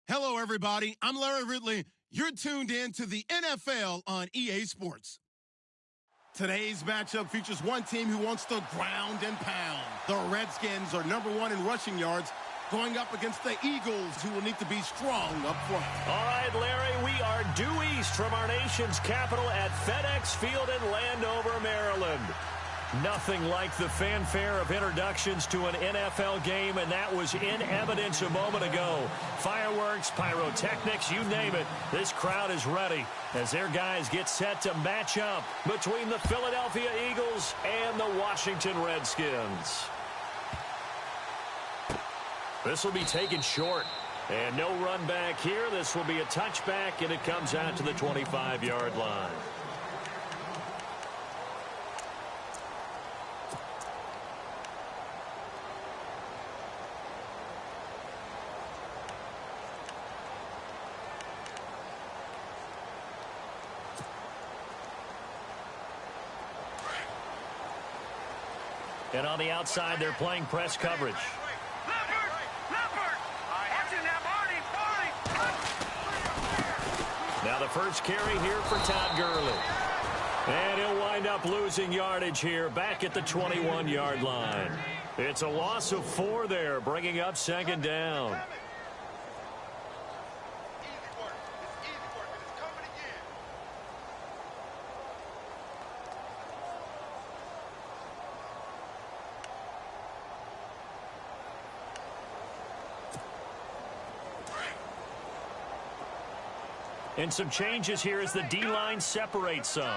Hello, everybody. I'm Larry Ridley. You're tuned in to the NFL on EA Sports. Today's matchup features one team who wants to ground and pound. The Redskins are #1 in rushing yards, going up against the Eagles, who will need to be strong up front. All right, Larry, we are due east from our nation's capital at FedEx Field in Landover, Maryland. Nothing like the fanfare of introductions to an NFL game, and that was in evidence a moment ago. Fireworks, pyrotechnics, you name it. This crowd is ready as their guys get set to match up between the Philadelphia Eagles and the Washington Redskins. This will be taken short, and no run back here. This will be a touchback, and it comes out to the 25-yard line. And on the outside, they're playing press coverage. Now the first carry here for Todd Gurley. And he'll wind up losing yardage here back at the 21-yard line. It's a loss of 4 there, bringing up second down. And some changes here as the D-line separates some. All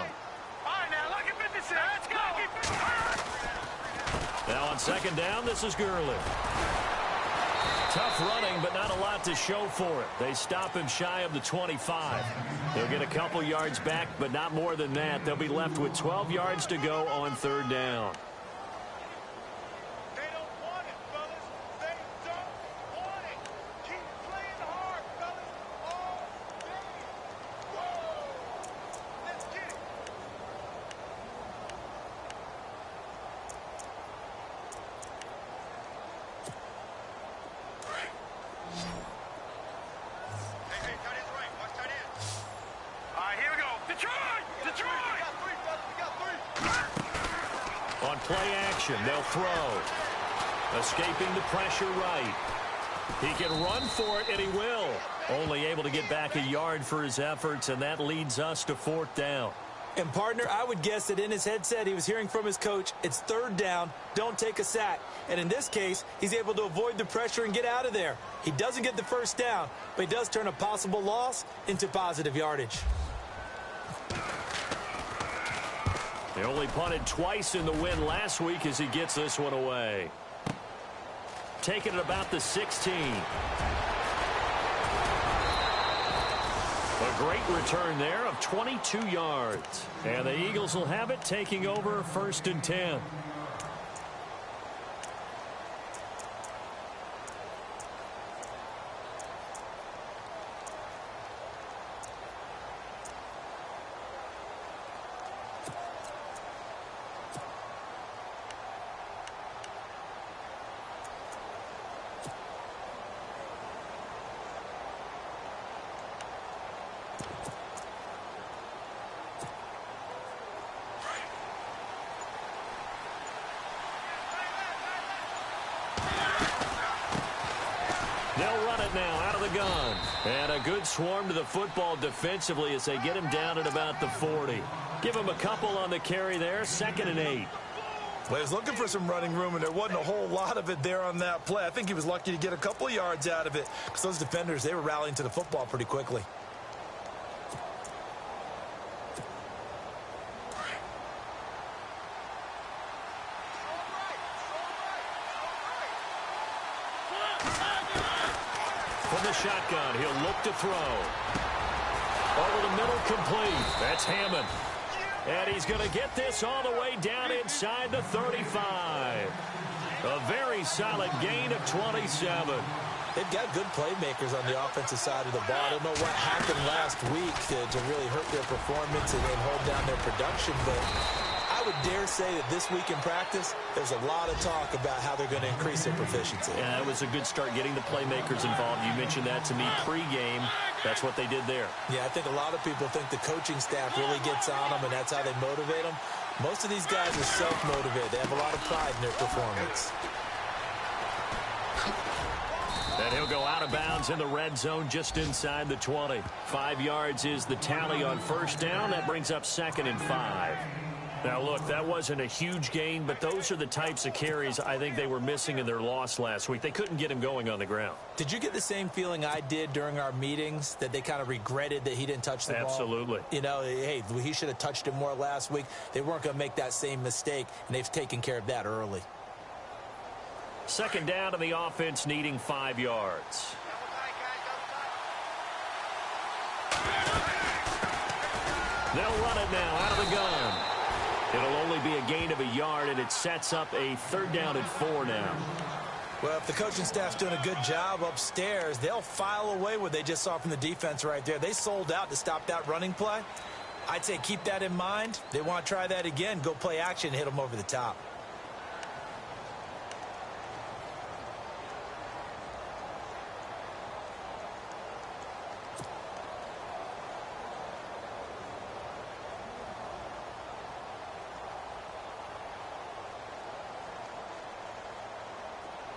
right, now look at 56. Let's go. Now on second down, this is Gurley. Tough running, but not a lot to show for it. They stop him shy of the 25. They'll get a couple yards back, but not more than that. They'll be left with 12 yards to go on third down. Play action, they'll throw. Escaping the pressure right. He can run for it, and he will. Only able to get back a yard for his efforts, and that leads us to fourth down. And, partner, I would guess that in his headset he was hearing from his coach, it's third down, don't take a sack. And in this case, he's able to avoid the pressure and get out of there. He doesn't get the first down, but he does turn a possible loss into positive yardage. They only punted twice in the win last week as he gets this one away. Taking it about the 16. A great return there of 22 yards. And the Eagles will have it, taking over 1st and 10. They'll run it now out of the gun. And a good swarm to the football defensively as they get him down at about the 40. Give him a couple on the carry there, 2nd and 8. Well, he was looking for some running room, and there wasn't a whole lot of it there on that play. I think he was lucky to get a couple of yards out of it because those defenders, they were rallying to the football pretty quickly. From the shotgun, he'll look to throw. Over the middle, complete. That's Hammond. And he's going to get this all the way down inside the 35. A very solid gain of 27. They've got good playmakers on the offensive side of the ball. I don't know what happened last week to really hurt their performance and hold down their production, but I would dare say that this week in practice, there's a lot of talk about how they're going to increase their proficiency. Yeah, that was a good start getting the playmakers involved. You mentioned that to me pregame. That's what they did there. Yeah, I think a lot of people think the coaching staff really gets on them, and that's how they motivate them. Most of these guys are self-motivated. They have a lot of pride in their performance. And he'll go out of bounds in the red zone just inside the 20. 5 yards is the tally on first down. That brings up 2nd and 5. Now, look, that wasn't a huge gain, but those are the types of carries I think they were missing in their loss last week. They couldn't get him going on the ground. Did you get the same feeling I did during our meetings, that they kind of regretted that he didn't touch the ball? Absolutely. You know, hey, he should have touched it more last week. They weren't going to make that same mistake, and they've taken care of that early. 2nd down, and the offense needing 5 yards. They'll run it now out of the gun. It'll only be a gain of a yard, and it sets up a 3rd down and 4 now. Well, if the coaching staff's doing a good job upstairs, they'll file away what they just saw from the defense right there. They sold out to stop that running play. I'd say keep that in mind. They want to try that again. Go play action, hit them over the top.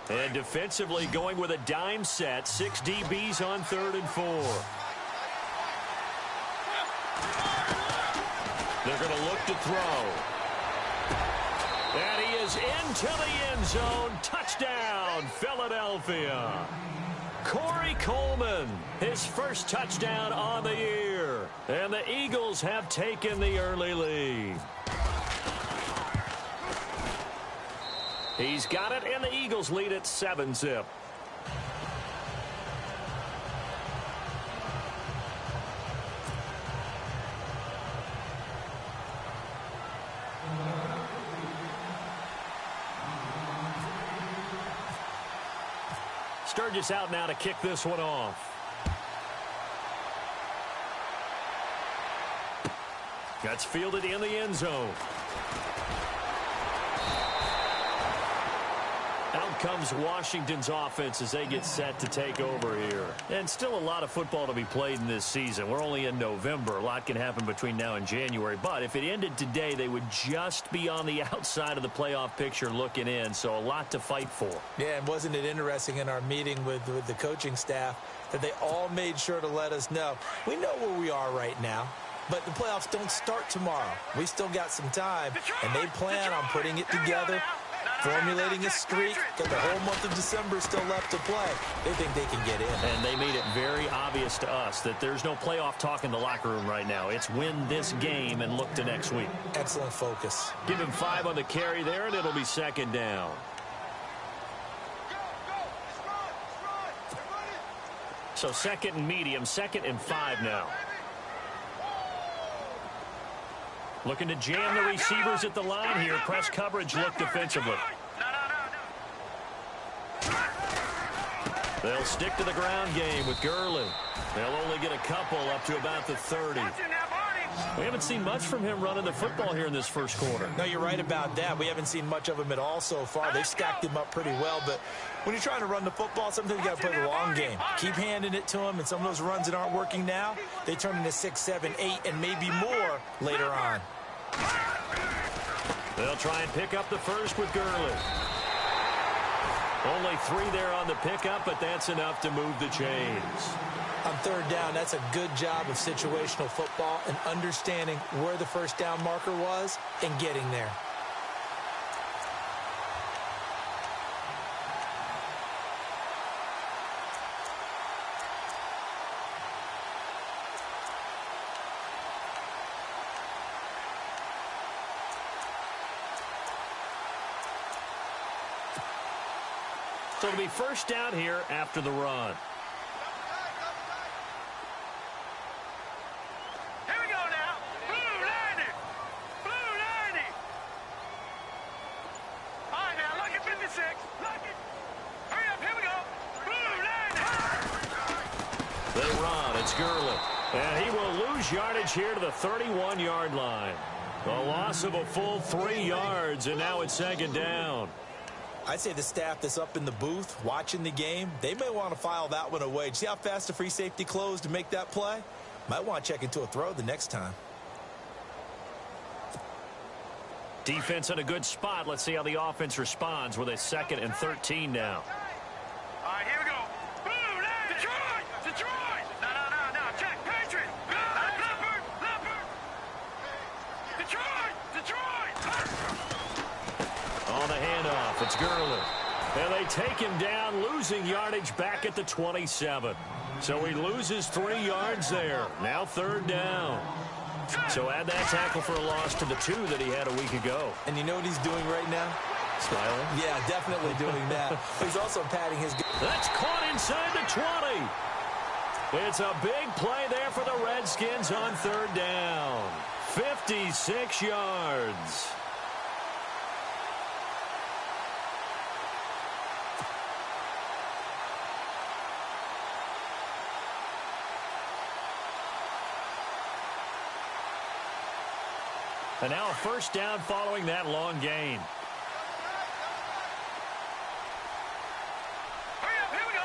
And defensively going with a dime set. 6 DBs on 3rd and 4. They're going to look to throw. And he is into the end zone. Touchdown, Philadelphia. Corey Coleman, his first touchdown on the year. And the Eagles have taken the early lead. He's got it, and the Eagles lead at 7-zip. Sturgis out now to kick this one off. That's fielded in the end zone. Out comes Washington's offense as they get set to take over here. And still a lot of football to be played in this season. We're only in November. A lot can happen between now and January. But if it ended today, they would just be on the outside of the playoff picture looking in. So a lot to fight for. Yeah, and wasn't it interesting in our meeting with the coaching staff that they all made sure to let us know. We know where we are right now, but the playoffs don't start tomorrow. We still got some time, and they plan on putting it together, formulating a streak, got the whole month of December still left to play. They think they can get in. And they made it very obvious to us that there's no playoff talk in the locker room right now. It's win this game and look to next week. Excellent focus. Give him 5 on the carry there, and it'll be 2nd down. So 2nd and medium, 2nd and 5 now. Looking to jam the receivers at the line here. Press coverage look defensively. They'll stick to the ground game with Gurley. They'll only get a couple up to about the 30. We haven't seen much from him running the football here in this first quarter. No, you're right about that. We haven't seen much of him at all so far. They've stacked him up pretty well, but when you're trying to run the football, sometimes you got to play the long game. Keep handing it to him, and some of those runs that aren't working now, they turn into 6, 7, 8, and maybe more later on. They'll try and pick up the first with Gurley. Only 3 there on the pickup, but that's enough to move the chains. On 3rd down, that's a good job of situational football and understanding where the first down marker was and getting there. So it'll be first down here after the run. Here we go now. Blue 90. Blue 90. All right, now look at 56. Look at. Hurry up. Here we go. Blue 90. They run. It's Gurley. And he will lose yardage here to the 31-yard line. A loss of a full 3 yards, and now it's second down. I'd say the staff that's up in the booth watching the game, they may want to file that one away. See how fast the free safety closed to make that play? Might want to check into a throw the next time. Defense in a good spot. Let's see how the offense responds with a 2nd and 13 now. All right, here we go. Boom, Detroit! Detroit! No. Check, Patriots! Leopard! Detroit! On the handoff, it's Gurley. And they take him down, losing yardage back at the 27. So he loses 3 yards there. Now 3rd down. So add that tackle for a loss to the 2 that he had a week ago. And you know what he's doing right now? Smiling? Yeah, definitely doing that. But he's also patting his... That's caught inside the 20. It's a big play there for the Redskins on 3rd down. 56 yards. And now a 1st down following that long gain. Hurry up, here we go.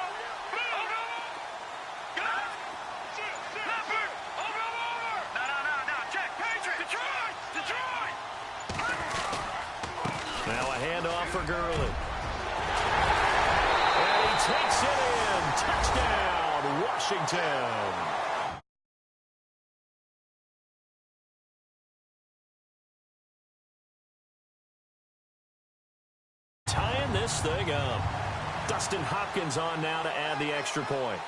Leopard! Over! No. Check, Patriots! Detroit! Now a handoff for Gurley. And he takes it in. Touchdown, Washington. Tying this thing up. Dustin Hopkins on now to add the extra point.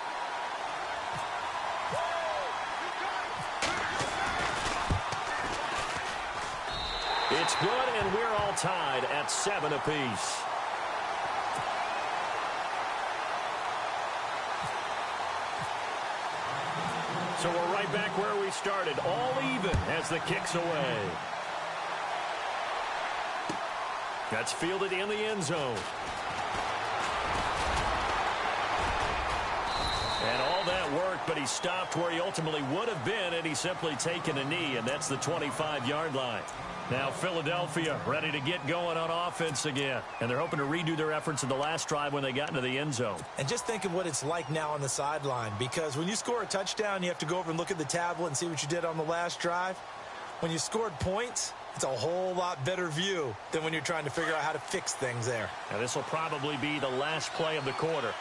It's good, and we're all tied at 7 apiece. So we're right back where we started, all even as the kick's away. That's fielded in the end zone. And all that worked, but he stopped where he ultimately would have been had he simply taken a knee, and that's the 25-yard line. Now Philadelphia ready to get going on offense again, and they're hoping to redo their efforts in the last drive when they got into the end zone. And just think of what it's like now on the sideline, because when you score a touchdown, you have to go over and look at the tablet and see what you did on the last drive. When you scored points, it's a whole lot better view than when you're trying to figure out how to fix things there. Now this will probably be the last play of the quarter.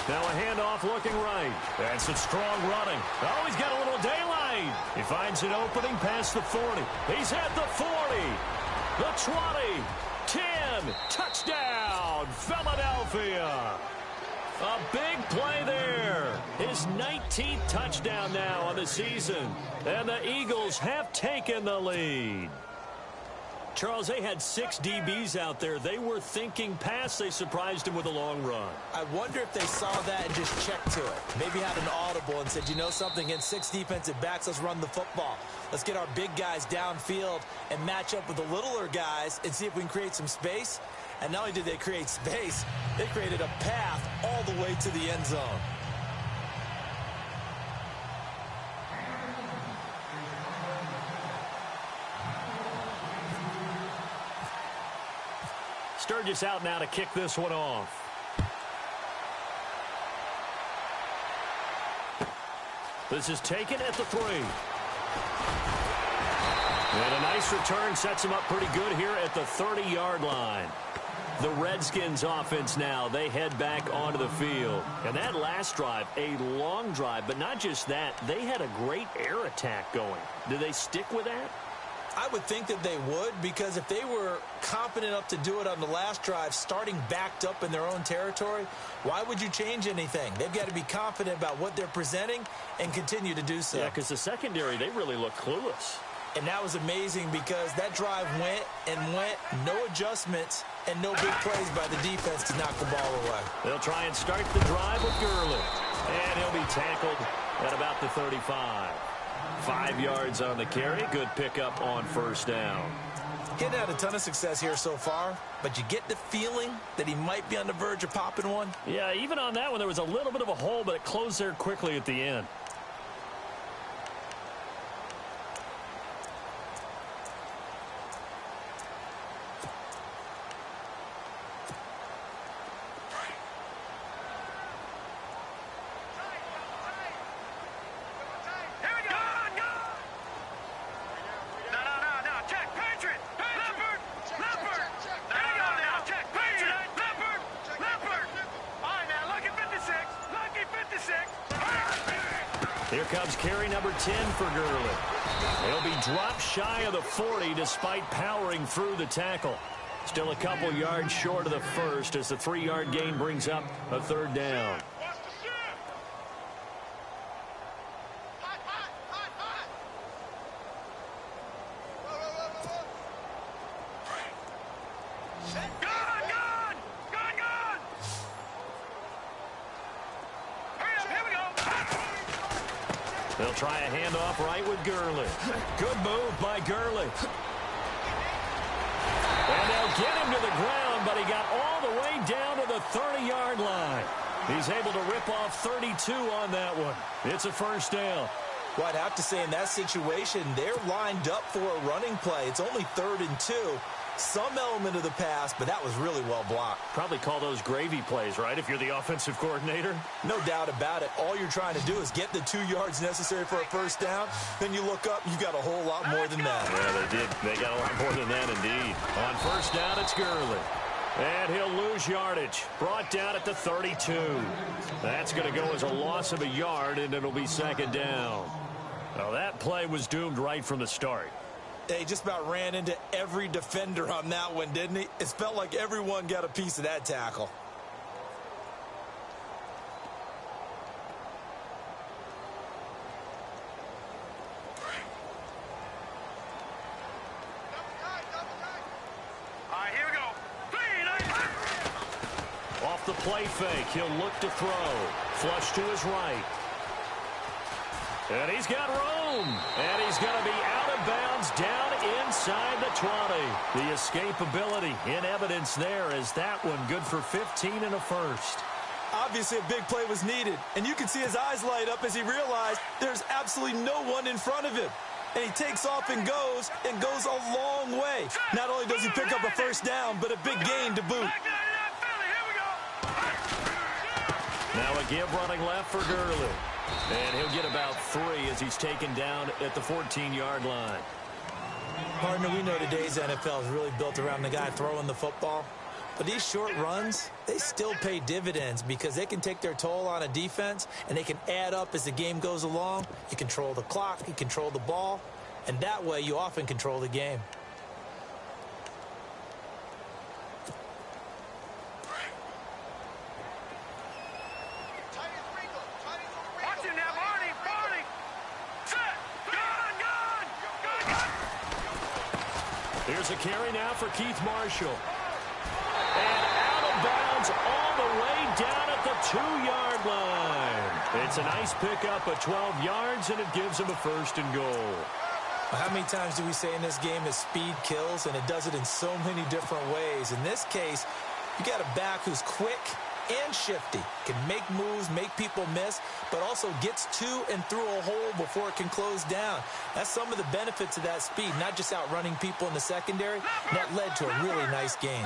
Now a handoff looking right. That's some strong running. Oh, he's got a little daylight. He finds an opening past the 40. He's at the 40. The 20. 10. Touchdown, Philadelphia. A big play there. His 19th touchdown now on the season. And the Eagles have taken the lead. Charles, they had 6 DBs out there. They were thinking pass. They surprised him with a long run. I wonder if they saw that and just checked to it. Maybe had an audible and said, you know something, against 6 defensive backs, let's run the football. Let's get our big guys downfield and match up with the littler guys and see if we can create some space. And not only did they create space, they created a path all the way to the end zone. Sturgis out now to kick this one off. This is taken at the 3. And a nice return sets him up pretty good here at the 30-yard line. The Redskins offense now, they head back onto the field. And that last drive, a long drive, but not just that, they had a great air attack going. Did they stick with that? I would think that they would, because if they were confident enough to do it on the last drive, starting backed up in their own territory, why would you change anything? They've got to be confident about what they're presenting and continue to do so. Yeah, because the secondary, they really look clueless. And that was amazing because that drive went and went, no adjustments, and no big plays by the defense to knock the ball away. They'll try and start the drive with Gurley. And he'll be tackled at about the 35. 5 yards on the carry. Good pickup on first down. He hadn't had a ton of success here so far, but you get the feeling that he might be on the verge of popping one. Yeah, even on that one, there was a little bit of a hole, but it closed there quickly at the end. Here comes carry number 10 for Gurley. He'll be dropped shy of the 40 despite powering through the tackle. Still a couple yards short of the first as the 3-yard gain brings up a third down. They'll try a handoff right with Gurley. Good move by Gurley. And they'll get him to the ground, but he got all the way down to the 30-yard line. He's able to rip off 32 on that one. It's a first down. Well, I'd have to say in that situation, they're lined up for a running play. It's only 3rd and 2. Some element of the pass, but that was really well blocked. Probably call those gravy plays, right, if you're the offensive coordinator? No doubt about it. All you're trying to do is get the 2 yards necessary for a first down. Then you look up, you got a whole lot more than that. Yeah, they did. They got a lot more than that, indeed. On first down, it's Gurley. And he'll lose yardage. Brought down at the 32. That's going to go as a loss of a yard, and it'll be 2nd down. Well, that play was doomed right from the start. He just about ran into every defender on that one, didn't he? It felt like everyone got a piece of that tackle. All right, here we go. Off the play fake, he'll look to throw. Flush to his right. And he's got room. And he's going to be out of bounds down inside the 20. The escapability in evidence there as that one good for 15 and a first. Obviously, a big play was needed. And you can see his eyes light up as he realized there's absolutely no one in front of him. And he takes off and goes a long way. Not only does he pick up a first down, but a big gain to boot. Now a give running left for Gurley. And he'll get about 3 as he's taken down at the 14-yard line. Partner, we know today's NFL is really built around the guy throwing the football. But these short runs, they still pay dividends because they can take their toll on a defense and they can add up as the game goes along. You control the clock, you control the ball, and that way you often control the game. Here's a carry now for Keith Marshall. And out of bounds all the way down at the 2-yard line. It's a nice pickup of 12 yards, and it gives him a 1st and goal. How many times do we say in this game that speed kills, and it does it in so many different ways? In this case, you got a back who's quick and shifty, can make moves, make people miss, but also gets to and through a hole before it can close down. That's some of the benefits of that speed, not just outrunning people in the secondary. That led to a really nice gain.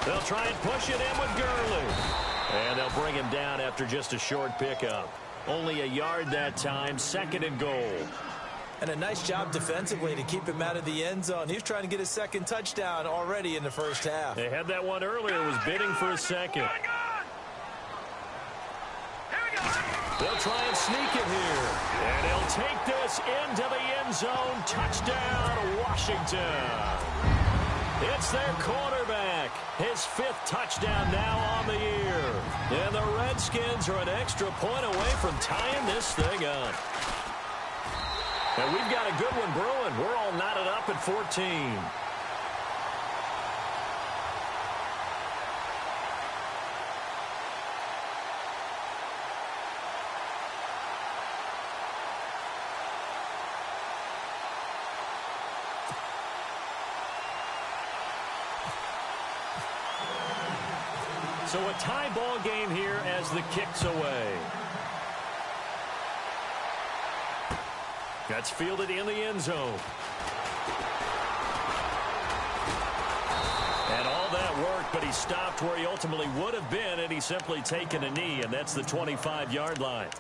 They'll try and push it in with Gurley. And they'll bring him down after just a short pickup. Only a yard that time, 2nd and goal. And a nice job defensively to keep him out of the end zone. He was trying to get his 2nd touchdown already in the first half. They had that one earlier, was bidding for a 2nd. They'll try and sneak it here. And he'll take this into the end zone. Touchdown, Washington. It's their quarterback. His 5th touchdown now on the year. And the Redskins are an extra point away from tying this thing up. And we've got a good one brewing. We're all knotted up at 14. So a tie ball game here as the kick's away. That's fielded in the end zone. And all that worked, but he stopped where he ultimately would have been, and he's simply taken a knee, and that's the 25-yard line.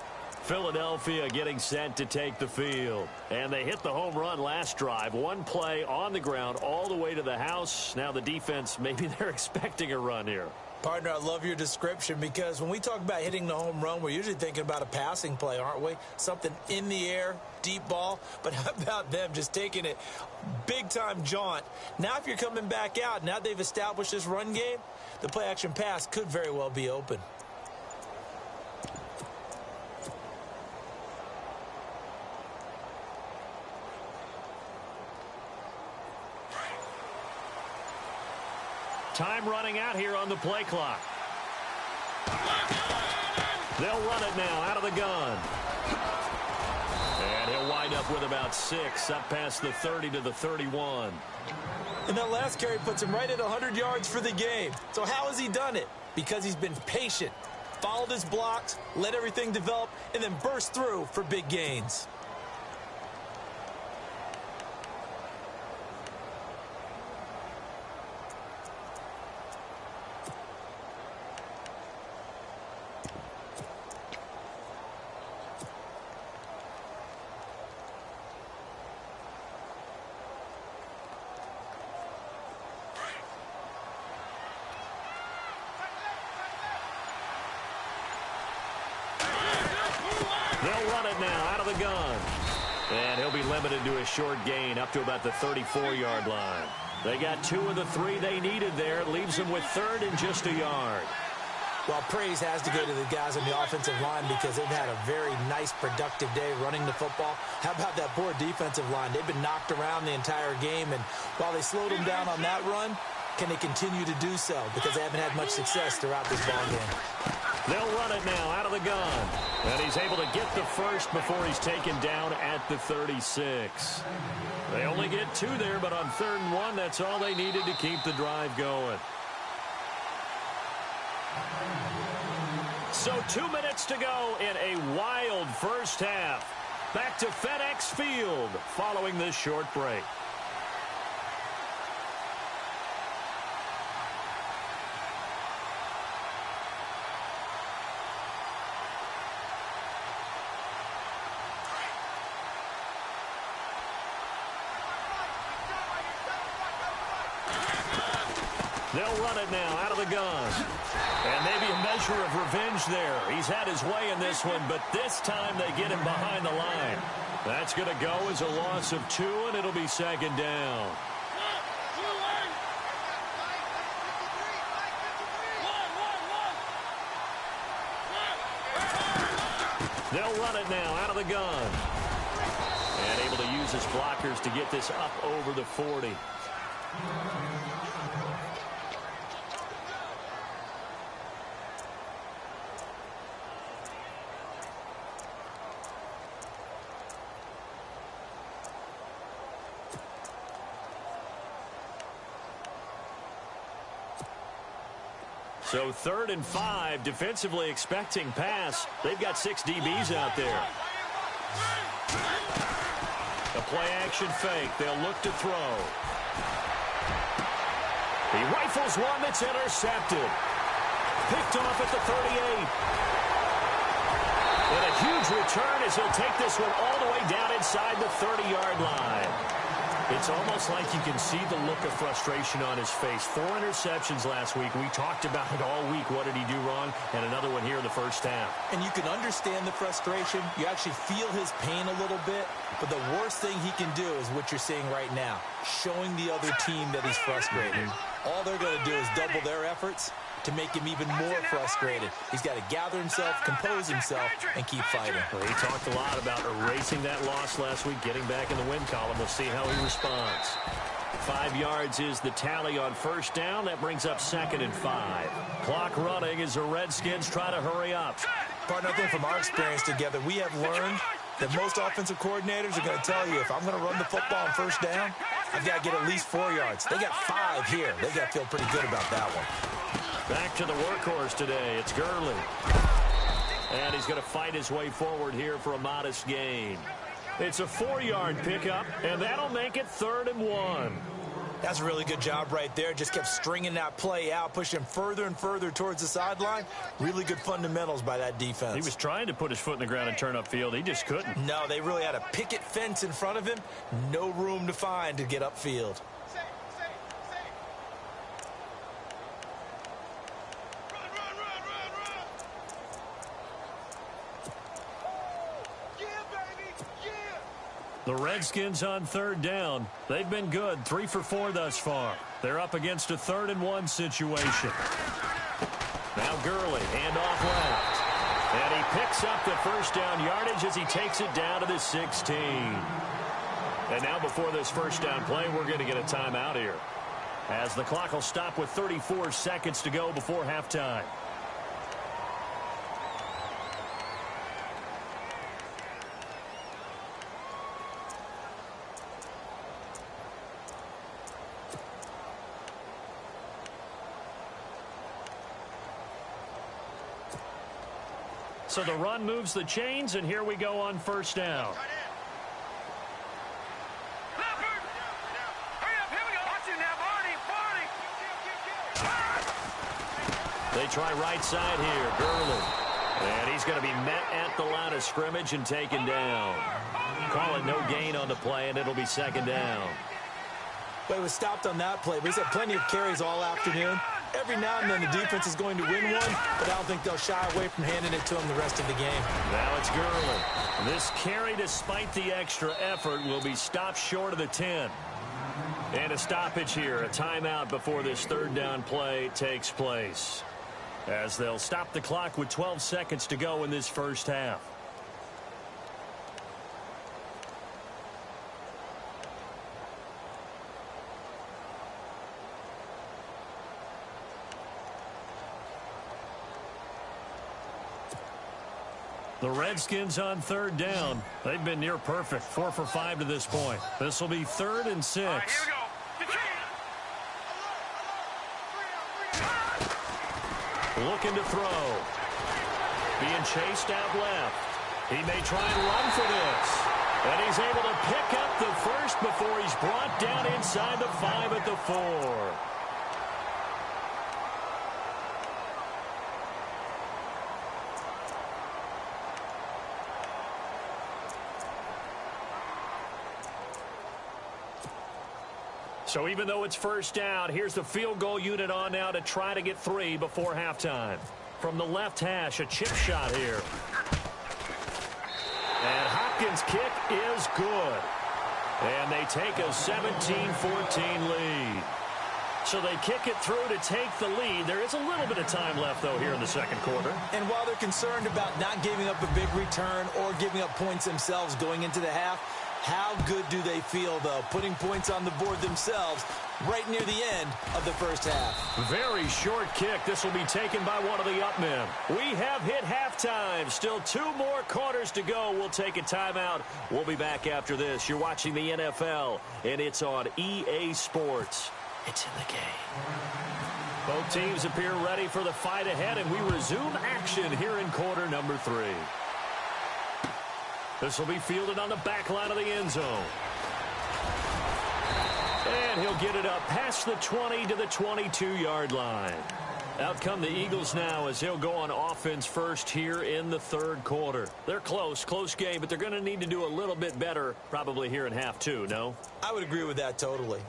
Philadelphia getting set to take the field. And they hit the home run last drive. One play on the ground all the way to the house. Now the defense, maybe they're expecting a run here. Partner, I love your description because when we talk about hitting the home run, we're usually thinking about a passing play, aren't we? Something in the air, deep ball. But how about them just taking it big-time jaunt? Now if you're coming back out, now they've established this run game, the play-action pass could very well be open. Time running out here on the play clock. They'll run it now out of the gun. And he'll wind up with about 6, up past the 30 to the 31. And that last carry puts him right at 100 yards for the game. So how has he done it? Because he's been patient, followed his blocks, let everything develop, and then burst through for big gains. They'll run it now out of the gun. And he'll be limited to a short gain up to about the 34-yard line. They got 2 of the 3 they needed there. It leaves them with 3rd and just a yard. Well, praise has to go to the guys on the offensive line because they've had a very nice, productive day running the football. How about that poor defensive line? They've been knocked around the entire game, and while they slowed them down on that run, can they continue to do so? Because they haven't had much success throughout this ball game. They'll run it now out of the gun. And he's able to get the first before he's taken down at the 36. They only get 2 there, but on 3rd and 1, that's all they needed to keep the drive going. So 2 minutes to go in a wild first half. Back to FedEx Field following this short break. They'll run it now out of the gun. And maybe a measure of revenge there. He's had his way in this one, but this time they get him behind the line. That's going to go as a loss of 2, and it'll be 2nd down. They'll run it now out of the gun. And able to use his blockers to get this up over the 40. So 3rd and 5, defensively expecting pass. They've got 6 DBs out there. A play-action fake. They'll look to throw. He rifles one that's intercepted. Picked off at the 38. And a huge return as he'll take this one all the way down inside the 30-yard line. It's almost like you can see the look of frustration on his face. 4 interceptions last week. We talked about it all week. What did he do wrong? And another one here in the first half. And you can understand the frustration. You actually feel his pain a little bit. But the worst thing he can do is what you're seeing right now, showing the other team that he's frustrated. All they're going to do is double their efforts to make him even more frustrated. He's got to gather himself, compose himself, and keep fighting. Well, he talked a lot about erasing that loss last week, getting back in the win column. We'll see how he responds. 5 yards is the tally on first down. That brings up 2nd and 5. Clock running as the Redskins try to hurry up. Partner, I think from our experience together, we have learned that most offensive coordinators are going to tell you, if I'm going to run the football on first down, I've got to get at least 4 yards. They got 5 here. They got to feel pretty good about that one. Back to the workhorse today. It's Gurley. And he's going to fight his way forward here for a modest gain. It's a 4-yard pickup, and that'll make it 3rd and 1. That's a really good job right there. Just kept stringing that play out, pushing him further and further towards the sideline. Really good fundamentals by that defense. He was trying to put his foot in the ground and turn upfield. He just couldn't. No, they really had a picket fence in front of him. No room to find to get upfield. The Redskins on third down. They've been good, 3 for 4 thus far. They're up against a 3rd-and-1 situation. Now Gurley, handoff left. And he picks up the first down yardage as he takes it down to the 16. And now before this first down play, we're going to get a timeout here, as the clock will stop with 34 seconds to go before halftime. So the run moves the chains, and here we go on first down. They try right side here, Gurley. And he's going to be met at the line of scrimmage and taken down. Call it no gain on the play, and it'll be 2nd down. But he was stopped on that play, but he's had plenty of carries all afternoon. Every now and then the defense is going to win one, but I don't think they'll shy away from handing it to him the rest of the game. Now it's Gurley. This carry, despite the extra effort, will be stopped short of the 10. And a stoppage here, a timeout before this 3rd down play takes place, as they'll stop the clock with 12 seconds to go in this first half. The Redskins on 3rd down. They've been near perfect, 4 for 5 to this point. This will be 3rd and 6. Here we go. Looking to throw. Being chased out left. He may try and run for this. And he's able to pick up the first before he's brought down inside the 5 at the 4. So even though it's first down, here's the field goal unit on now to try to get 3 before halftime. From the left hash, a chip shot here. And Hopkins' kick is good. And they take a 17-14 lead. So they kick it through to take the lead. There is a little bit of time left, though, here in the 2nd quarter. And while they're concerned about not giving up a big return or giving up points themselves going into the half, how good do they feel, though, putting points on the board themselves right near the end of the first half? Very short kick. This will be taken by one of the up men. We have hit halftime. Still 2 more quarters to go. We'll take a timeout. We'll be back after this. You're watching the NFL, and it's on EA Sports. It's in the game. Both teams appear ready for the fight ahead, and we resume action here in quarter number 3. This will be fielded on the back line of the end zone. And he'll get it up past the 20 to the 22-yard line. Out come the Eagles now as they'll go on offense first here in the 3rd quarter. They're close game, but they're going to need to do a little bit better probably here in half 2, no? I would agree with that totally.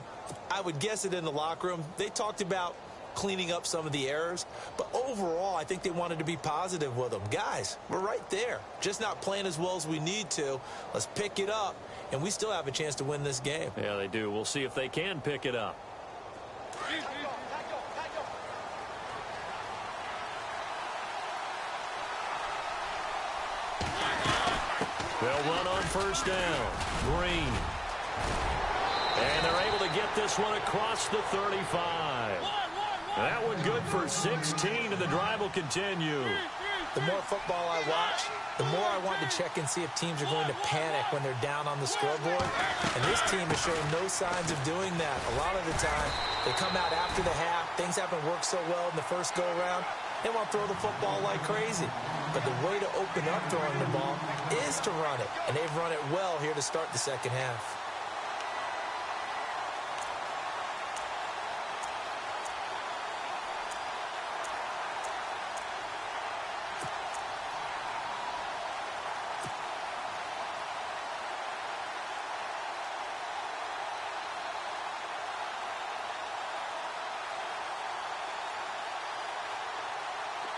I would guess it in the locker room. They talked about cleaning up some of the errors, but overall I think they wanted to be positive with them. Guys, we're right there, just not playing as well as we need to. Let's pick it up, and we still have a chance to win this game. Yeah, they do. We'll see if they can pick it up. They'll run on first down. Green. And they're able to get this one across the 35. That one good for 16, and the drive will continue. The more football I watch, the more I want to check and see if teams are going to panic when they're down on the scoreboard. And this team is showing no signs of doing that. A lot of the time, they come out after the half. Things haven't worked so well in the first go-around. They want to throw the football like crazy. But the way to open up throwing the ball is to run it. And they've run it well here to start the second half.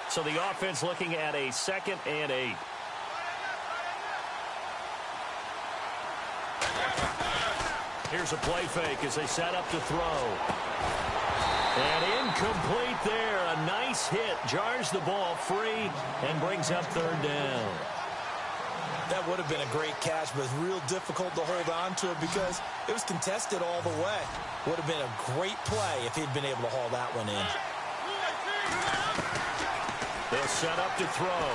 So the offense looking at a 2nd and 8. Here's a play fake as they set up to throw. And incomplete there. A nice hit. Jars the ball free and brings up third down. That would have been a great catch, but it's real difficult to hold on to it because it was contested all the way. Would have been a great play if he'd been able to haul that one in. They'll set up to throw.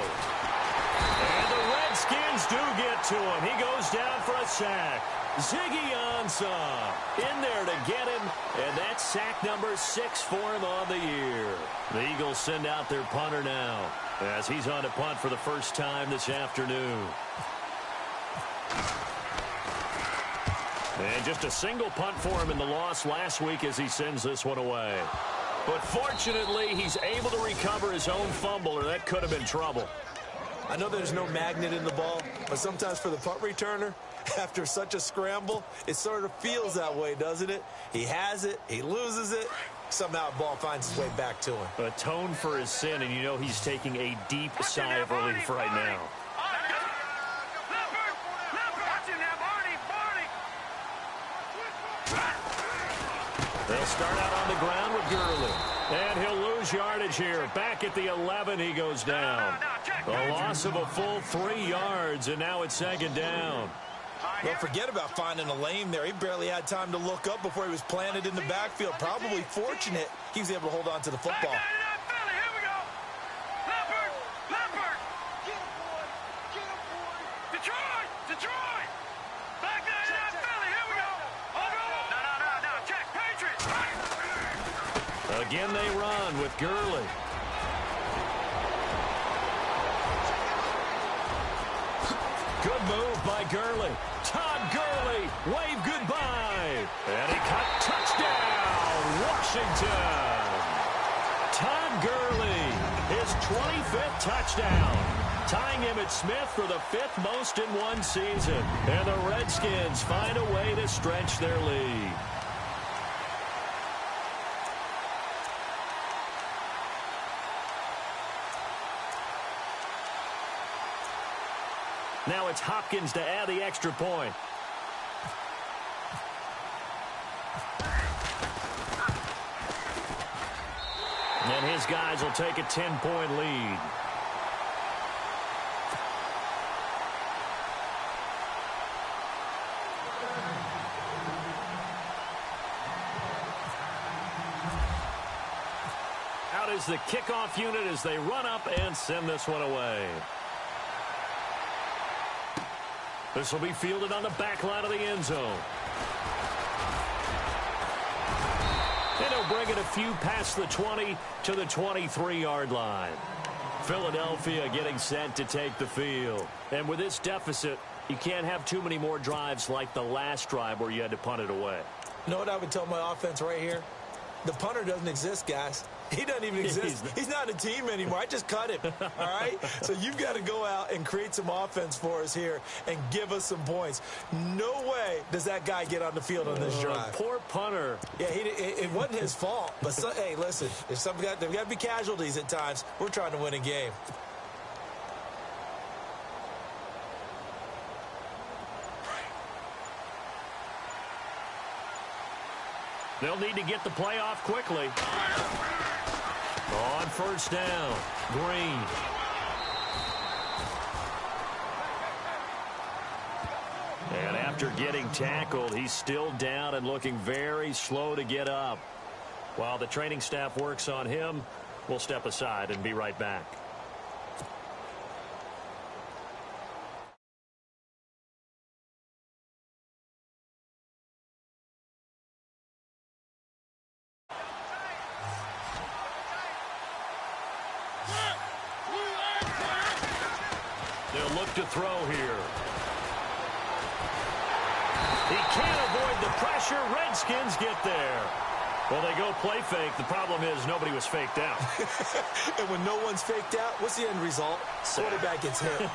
And the Redskins do get to him. He goes down for a sack. Ziggy Ansah in there to get him, and that's sack number 6 for him on the year. The Eagles send out their punter now as he's on to punt for the first time this afternoon. And just a single punt for him in the loss last week as he sends this one away. But fortunately, he's able to recover his own fumble, or that could have been trouble. I know there's no magnet in the ball, but sometimes for the punt returner, after such a scramble, it sort of feels that way, doesn't it? He has it, he loses it, somehow the ball finds its way back to him. Atone for his sin, and you know he's taking a deep sigh of relief right now. They'll start out on the ground with Gurley. And he'll lose yardage here. Back at the 11, he goes down. A loss of a full 3 yards, and now it's second down. Well, forget about finding a lane there. He barely had time to look up before he was planted in the backfield. Probably fortunate he was able to hold on to the football. Again, they run with Gurley. Good move by Gurley. Todd Gurley, wave goodbye. And he cut touchdown, Washington. Todd Gurley, his 25th touchdown, tying Emmitt Smith for the 5th most in one season. And the Redskins find a way to stretch their lead. Now it's Hopkins to add the extra point. And his guys will take a 10-point lead. Out is the kickoff unit as they run up and send this one away. This will be fielded on the back line of the end zone. And he'll bring it a few past the 20 to the 23-yard line. Philadelphia getting set to take the field. And with this deficit, you can't have too many more drives like the last drive where you had to punt it away. You know what I would tell my offense right here? The punter doesn't exist, guys. He doesn't even exist. He's not a team anymore. I just cut him, all right? So you've got to go out and create some offense for us here and give us some points. No way does that guy get on the field on this drive. Poor punter. Yeah, it wasn't his fault. But, hey, listen, there's got to be casualties at times. We're trying to win a game. They'll need to get the play off quickly. On first down, Green. And after getting tackled, he's still down and looking very slow to get up. While the training staff works on him, we'll step aside and be right back. They'll look to throw here. He can't avoid the pressure. Redskins get there. Well, they go play fake. The problem is nobody was faked out. And when no one's faked out, what's the end result? Quarterback gets hit.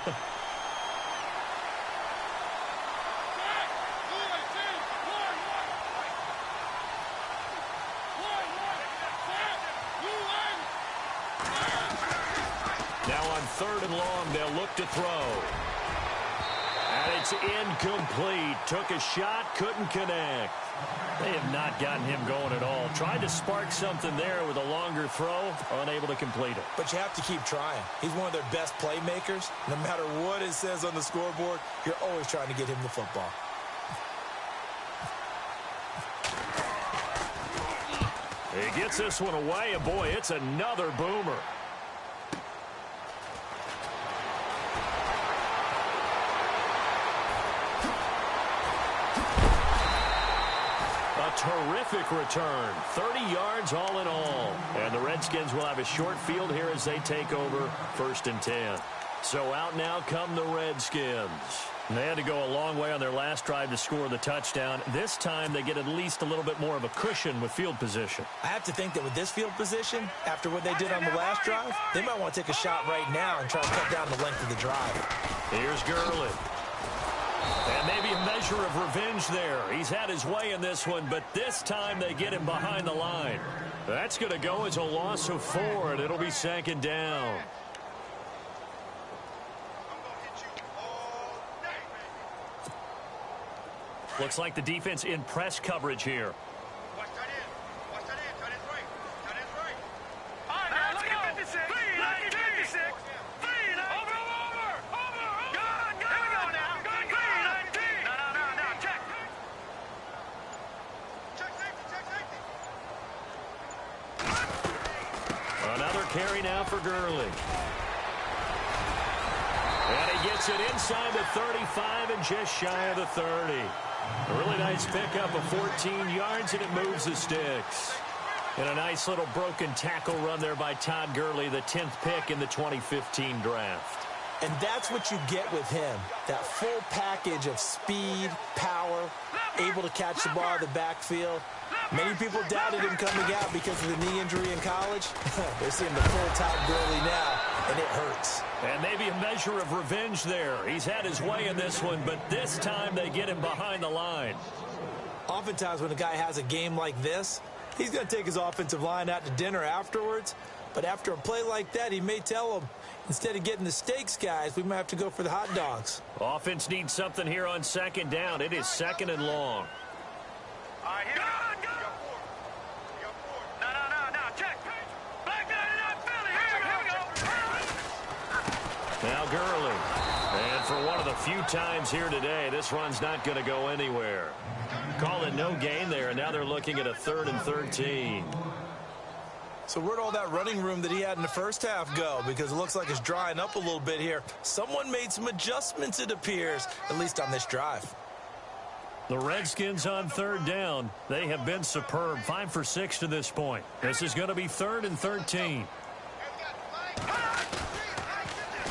Now on 3rd and long, they'll look to throw. And it's incomplete. Took a shot, couldn't connect. They have not gotten him going at all. Tried to spark something there with a longer throw, unable to complete it. But you have to keep trying. He's one of their best playmakers. No matter what it says on the scoreboard, you're always trying to get him the football. He gets this one away, and boy, it's another boomer. Terrific return. 30 yards all in all. And the Redskins will have a short field here as they take over 1st and 10. So out now come the Redskins. They had to go a long way on their last drive to score the touchdown. This time they get at least a little bit more of a cushion with field position. I have to think that with this field position, after what they did on the last drive, they might want to take a shot right now and try to cut down the length of the drive. Here's Gurley. And maybe a measure of revenge there. He's had his way in this one, but this time they get him behind the line. That's going to go as a loss of 4, and it'll be 2nd down. Looks like the defense in press coverage here. Carry now for Gurley. And he gets it inside the 35 and just shy of the 30. A really nice pickup of 14 yards, and it moves the sticks. And a nice little broken tackle run there by Todd Gurley, the 10th pick in the 2015 draft. And that's what you get with him, that full package of speed, power, able to catch the ball in the backfield. Many people doubted him coming out because of the knee injury in college. They're seeing the full Todd Gurley now, and it hurts. And maybe a measure of revenge there. He's had his way in this one, but this time they get him behind the line. Oftentimes when a guy has a game like this, he's going to take his offensive line out to dinner afterwards. But after a play like that, he may tell them, instead of getting the steaks, guys, we might have to go for the hot dogs. Offense needs something here on 2nd down. It is 2nd and long. Now Gurley. And for one of the few times here today, this run's not going to go anywhere. Call it no gain there, and now they're looking at a 3rd and 13. So where'd all that running room that he had in the first half go? Because it looks like it's drying up a little bit here. Someone made some adjustments, it appears, at least on this drive. The Redskins on 3rd down. They have been superb. 5 for 6 to this point. This is going to be 3rd and 13.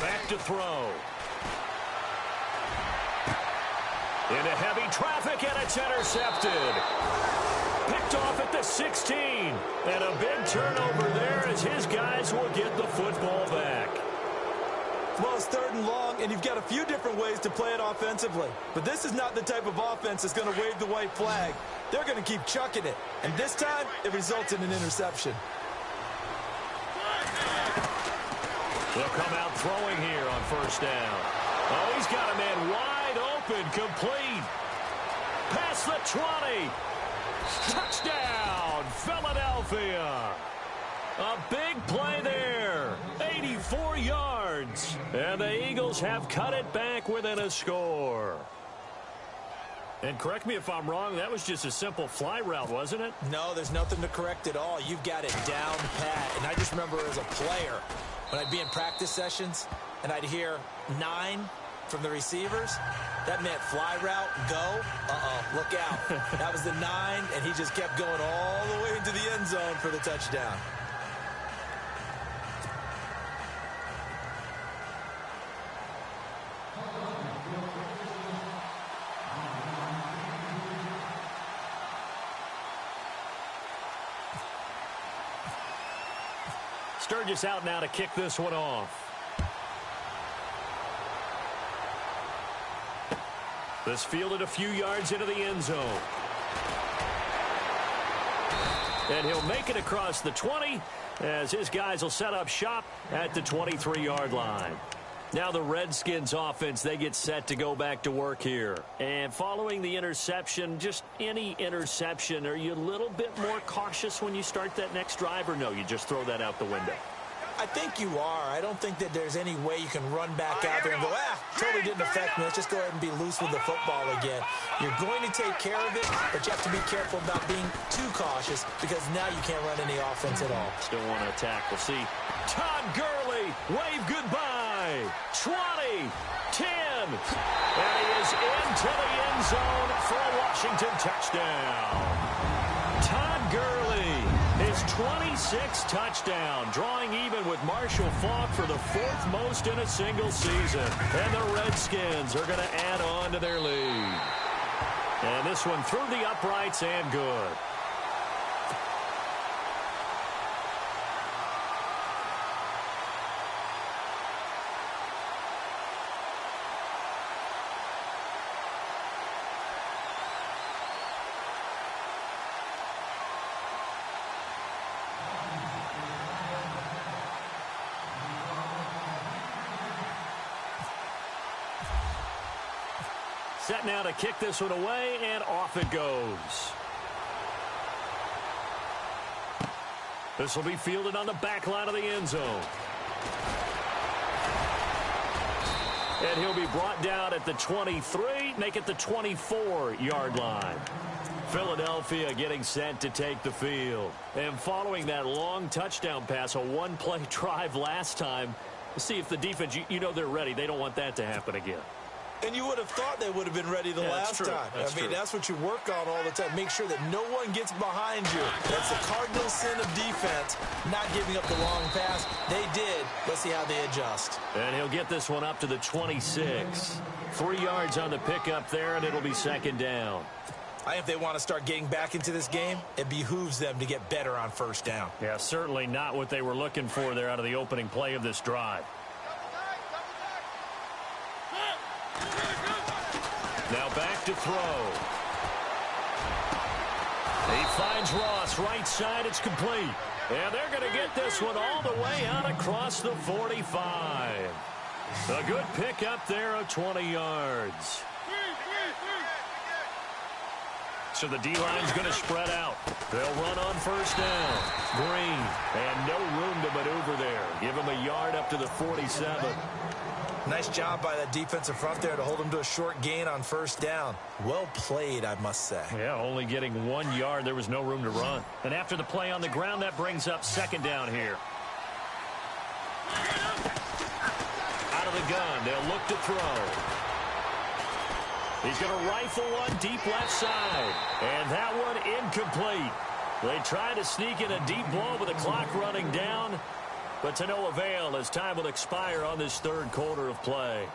Back to throw. Into heavy traffic, and it's intercepted. Picked off at the 16. And a big turnover there as his guys will get the football back. Well, it's 3rd and long, and you've got a few different ways to play it offensively. But this is not the type of offense that's going to wave the white flag. They're going to keep chucking it. And this time, it results in an interception. They'll come out throwing here on 1st down. Oh, he's got a man wide open, complete. Past the 20. Touchdown, Philadelphia. A big play there. 84 yards. And the Eagles have cut it back within a score. And correct me if I'm wrong, that was just a simple fly route, wasn't it? No, there's nothing to correct at all. You've got it down pat. And I just remember as a player, when I'd be in practice sessions and I'd hear 9 from the receivers, that meant fly route, go, look out. That was the 9, and he just kept going all the way into the end zone for the touchdown. Sturgis out now to kick this one off. This fielded a few yards into the end zone. And he'll make it across the 20 as his guys will set up shop at the 23-yard line. Now the Redskins offense, they get set to go back to work here. And following the interception, just any interception, are you a little bit more cautious when you start that next drive, or no, you just throw that out the window? I think you are. I don't think that there's any way you can run back out there and go, totally didn't affect me. Let's just go ahead and be loose with the football again. You're going to take care of it, but you have to be careful about being too cautious because now you can't run any offense at all. Still want to attack. We'll see. Todd Gurley, wave goodbye. 20, 10, and he is into the end zone for a Washington touchdown. Todd Gurley, his 26th touchdown, drawing even with Marshall Faulk for the 4th most in a single season. And the Redskins are going to add on to their lead. And this one through the uprights and good. Set now to kick this one away, and off it goes. This will be fielded on the back line of the end zone. And he'll be brought down at the 23, make it the 24-yard line. Philadelphia getting set to take the field. And following that long touchdown pass, a one-play drive last time, see if the defense, you know they're ready. They don't want that to happen again. And you would have thought they would have been ready the last time. That's what you work on all the time. Make sure that no one gets behind you. That's the cardinal sin of defense, not giving up the long pass. They did. Let's see how they adjust. And he'll get this one up to the 26. 3 yards on the pickup there, and it'll be second down. I think if they want to start getting back into this game, it behooves them to get better on first down. Yeah, certainly not what they were looking for there out of the opening play of this drive. Now back to throw. He finds Ross right side. It's complete. And they're going to get this one all the way out across the 45. A good pickup there of 20 yards. So the D-line's going to spread out. They'll run on first down. Green. And no room to maneuver there. Give him a yard up to the 47. Nice job by that defensive front there to hold him to a short gain on first down. Well played, I must say. Yeah, only getting 1 yard. There was no room to run. And after the play on the ground, that brings up second down here. Out of the gun, they'll look to throw. He's going to rifle one deep left side. And that one incomplete. They try to sneak in a deep ball with the clock running down. But to no avail as time will expire on this third quarter of play.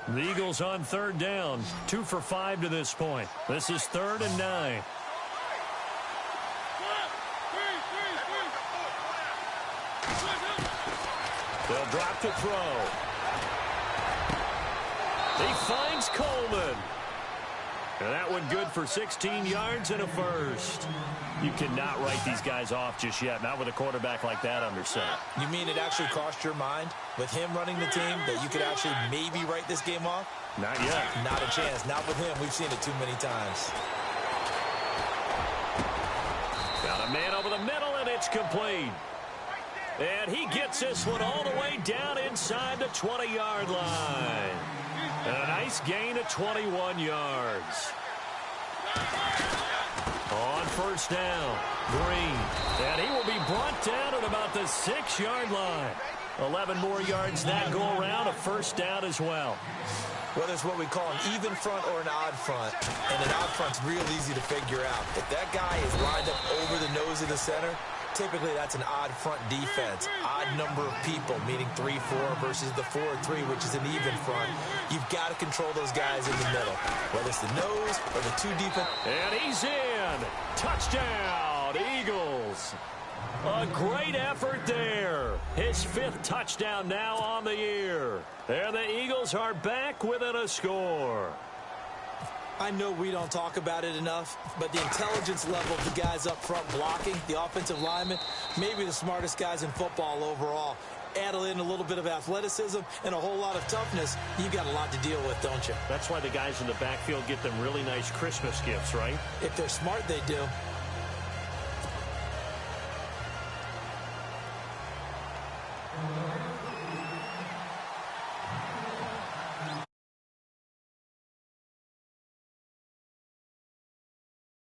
The Eagles on third down. 2 for 5 to this point. This is 3rd and 9. They'll drop to throw. He finds Coleman. And that one good for 16 yards and a first. You cannot write these guys off just yet, not with a quarterback like that under center. You mean it actually crossed your mind with him running the team that you could actually maybe write this game off? Not yet. Not a chance. Not with him. We've seen it too many times. Got a man over the middle, and it's complete. And he gets this one all the way down inside the 20-yard line. And a nice gain of 21 yards. On first down, Green. And he will be brought down at about the 6-yard line. 11 more yards that go around, a first down as well. Whether it's what we call an even front or an odd front, and an odd front's real easy to figure out. If that guy is lined up over the nose of the center, typically that's an odd front defense. Odd number of people, meaning 3-4 versus the 4-3, which is an even front. You've got to control those guys in the middle, whether it's the nose or the two deep. And he's in. Touchdown, Eagles. A great effort there. His 5th touchdown now on the year. And the Eagles are back within a score. I know we don't talk about it enough, but the intelligence level of the guys up front blocking, the offensive linemen, maybe the smartest guys in football overall. Add in a little bit of athleticism and a whole lot of toughness, you got a lot to deal with, don't you? That's why the guys in the backfield get them really nice Christmas gifts, right? If they're smart, they do.